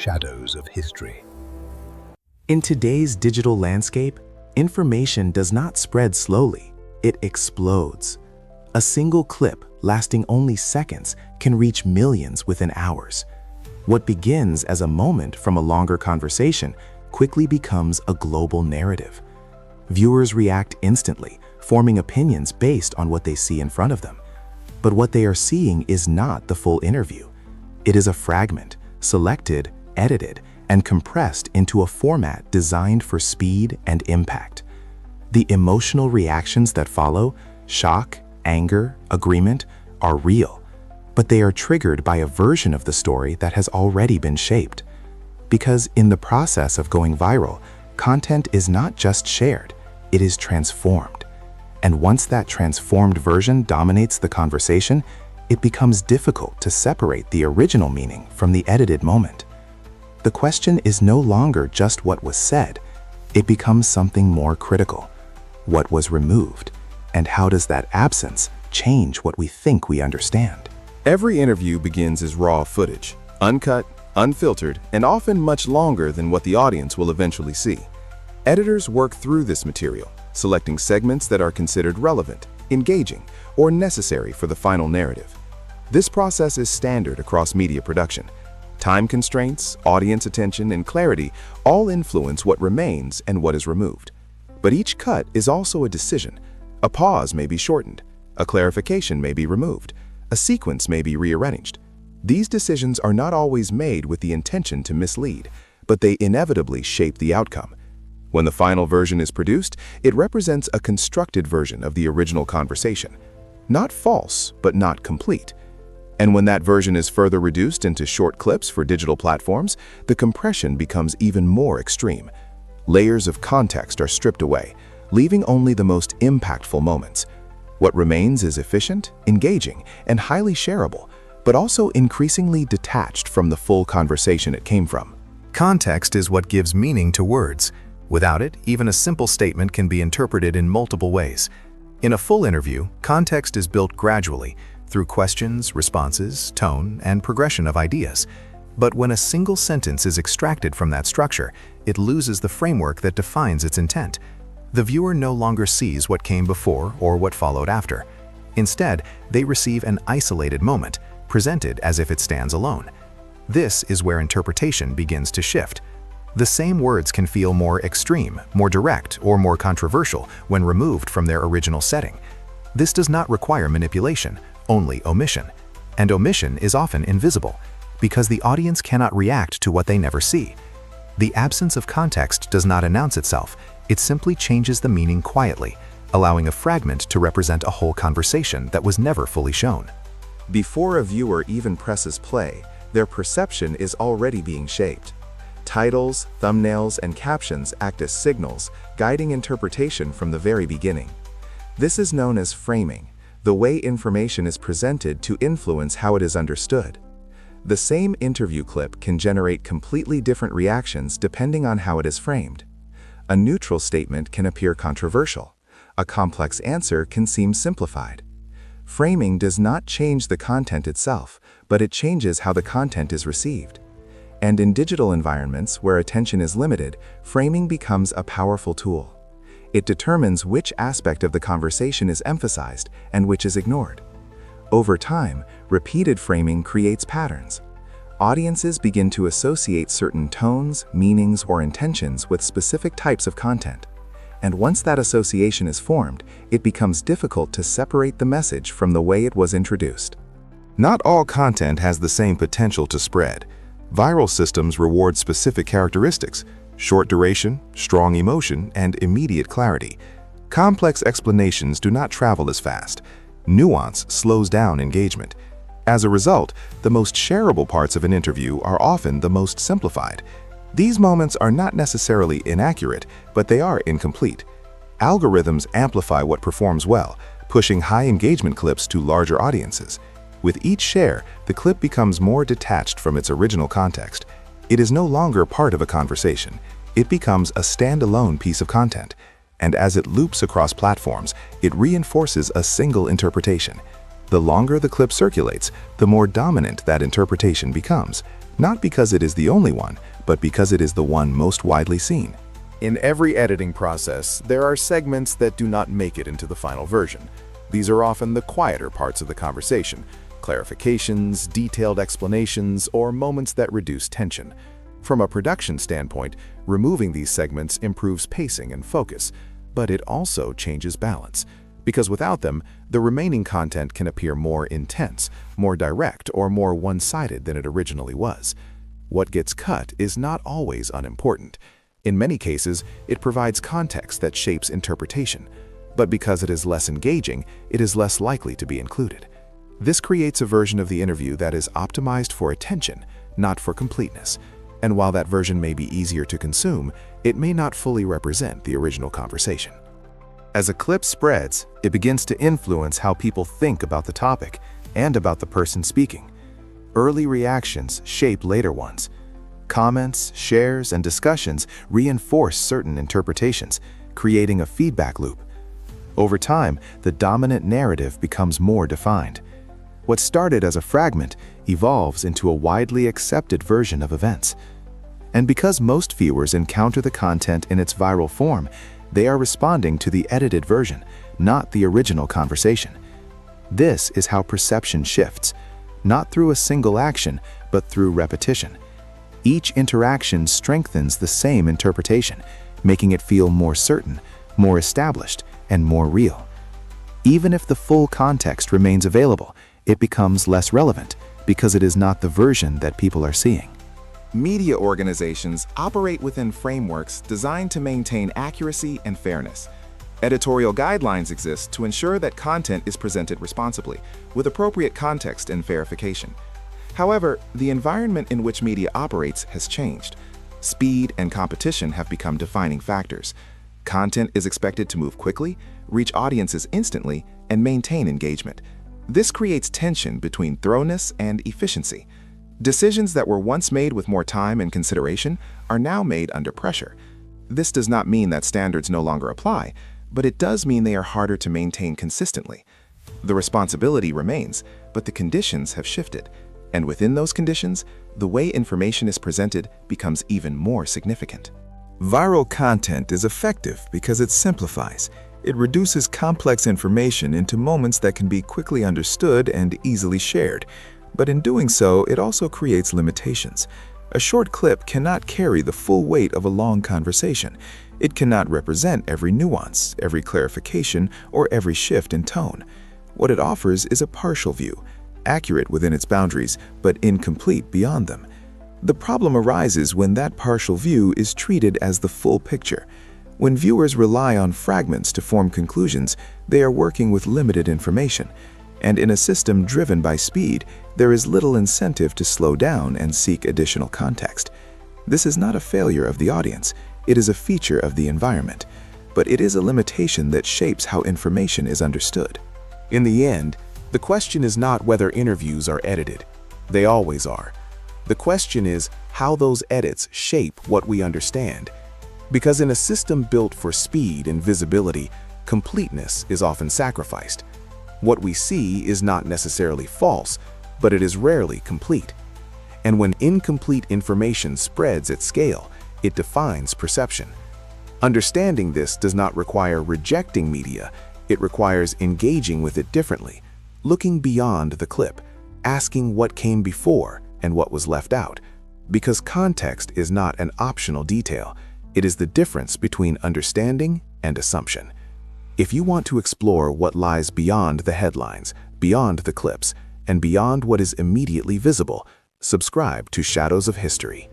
shadows of history. In today's digital landscape, information does not spread slowly, it explodes. A single clip lasting only seconds can reach millions within hours. What begins as a moment from a longer conversation quickly becomes a global narrative. Viewers react instantly, forming opinions based on what they see in front of them. But what they are seeing is not the full interview. It is a fragment, selected, edited, and compressed into a format designed for speed and impact. The emotional reactions that follow, shock, anger, agreement, are real, but they are triggered by a version of the story that has already been shaped. Because in the process of going viral, content is not just shared, it is transformed. And once that transformed version dominates the conversation, it becomes difficult to separate the original meaning from the edited moment. The question is no longer just what was said, it becomes something more critical. What was removed, and how does that absence change what we think we understand? Every interview begins as raw footage, uncut, unfiltered, and often much longer than what the audience will eventually see. Editors work through this material, selecting segments that are considered relevant, engaging, or necessary for the final narrative. This process is standard across media production. Time constraints, audience attention, and clarity all influence what remains and what is removed. But each cut is also a decision. A pause may be shortened, a clarification may be removed, a sequence may be rearranged. These decisions are not always made with the intention to mislead, but they inevitably shape the outcome. When the final version is produced, it represents a constructed version of the original conversation. Not false, but not complete. And when that version is further reduced into short clips for digital platforms, the compression becomes even more extreme. Layers of context are stripped away, leaving only the most impactful moments. What remains is efficient, engaging, and highly shareable, but also increasingly detached from the full conversation it came from. Context is what gives meaning to words. Without it, even a simple statement can be interpreted in multiple ways. In a full interview, context is built gradually, through questions, responses, tone, and progression of ideas. But when a single sentence is extracted from that structure, it loses the framework that defines its intent. The viewer no longer sees what came before or what followed after. Instead, they receive an isolated moment, presented as if it stands alone. This is where interpretation begins to shift. The same words can feel more extreme, more direct, or more controversial when removed from their original setting. This does not require manipulation, only omission. And omission is often invisible, because the audience cannot react to what they never see. The absence of context does not announce itself, it simply changes the meaning quietly, allowing a fragment to represent a whole conversation that was never fully shown. Before a viewer even presses play, their perception is already being shaped. Titles, thumbnails, and captions act as signals, guiding interpretation from the very beginning. This is known as framing, the way information is presented to influence how it is understood. The same interview clip can generate completely different reactions depending on how it is framed. A neutral statement can appear controversial. A complex answer can seem simplified. Framing does not change the content itself, but it changes how the content is received. And in digital environments where attention is limited, framing becomes a powerful tool. It determines which aspect of the conversation is emphasized and which is ignored. Over time, repeated framing creates patterns. Audiences begin to associate certain tones, meanings, or intentions with specific types of content. And once that association is formed, it becomes difficult to separate the message from the way it was introduced. Not all content has the same potential to spread. Viral systems reward specific characteristics: short duration, strong emotion, and immediate clarity. Complex explanations do not travel as fast. Nuance slows down engagement. As a result, the most shareable parts of an interview are often the most simplified. These moments are not necessarily inaccurate, but they are incomplete. Algorithms amplify what performs well, pushing high engagement clips to larger audiences. With each share, the clip becomes more detached from its original context. It is no longer part of a conversation. It becomes a standalone piece of content. And as it loops across platforms, it reinforces a single interpretation. The longer the clip circulates, the more dominant that interpretation becomes, not because it is the only one, but because it is the one most widely seen. In every editing process, there are segments that do not make it into the final version. These are often the quieter parts of the conversation, clarifications, detailed explanations, or moments that reduce tension. From a production standpoint, removing these segments improves pacing and focus, but it also changes balance, because without them, the remaining content can appear more intense, more direct, or more one-sided than it originally was. What gets cut is not always unimportant. In many cases, it provides context that shapes interpretation, but because it is less engaging, it is less likely to be included. This creates a version of the interview that is optimized for attention, not for completeness. And while that version may be easier to consume, it may not fully represent the original conversation. As a clip spreads, it begins to influence how people think about the topic and about the person speaking. Early reactions shape later ones. Comments, shares, and discussions reinforce certain interpretations, creating a feedback loop. Over time, the dominant narrative becomes more defined. What started as a fragment evolves into a widely accepted version of events. And because most viewers encounter the content in its viral form, they are responding to the edited version, not the original conversation. This is how perception shifts, not through a single action, but through repetition. Each interaction strengthens the same interpretation, making it feel more certain, more established, and more real. Even if the full context remains available, it becomes less relevant because it is not the version that people are seeing. Media organizations operate within frameworks designed to maintain accuracy and fairness. Editorial guidelines exist to ensure that content is presented responsibly, with appropriate context and verification. However, the environment in which media operates has changed. Speed and competition have become defining factors. Content is expected to move quickly, reach audiences instantly, and maintain engagement. This creates tension between thoroughness and efficiency. Decisions that were once made with more time and consideration are now made under pressure. This does not mean that standards no longer apply, but it does mean they are harder to maintain consistently. The responsibility remains, but the conditions have shifted. And within those conditions, the way information is presented becomes even more significant. Viral content is effective because it simplifies. It reduces complex information into moments that can be quickly understood and easily shared. But in doing so, it also creates limitations. A short clip cannot carry the full weight of a long conversation. It cannot represent every nuance, every clarification, or every shift in tone. What it offers is a partial view, accurate within its boundaries, but incomplete beyond them. The problem arises when that partial view is treated as the full picture. When viewers rely on fragments to form conclusions, they are working with limited information. And in a system driven by speed, there is little incentive to slow down and seek additional context. This is not a failure of the audience, it is a feature of the environment. But it is a limitation that shapes how information is understood. In the end, the question is not whether interviews are edited. They always are. The question is how those edits shape what we understand. Because in a system built for speed and visibility, completeness is often sacrificed. What we see is not necessarily false, but it is rarely complete. And when incomplete information spreads at scale, it defines perception. Understanding this does not require rejecting media, it requires engaging with it differently, looking beyond the clip, asking what came before and what was left out. Because context is not an optional detail, it is the difference between understanding and assumption. If you want to explore what lies beyond the headlines, beyond the clips, and beyond what is immediately visible, subscribe to Shadows of History.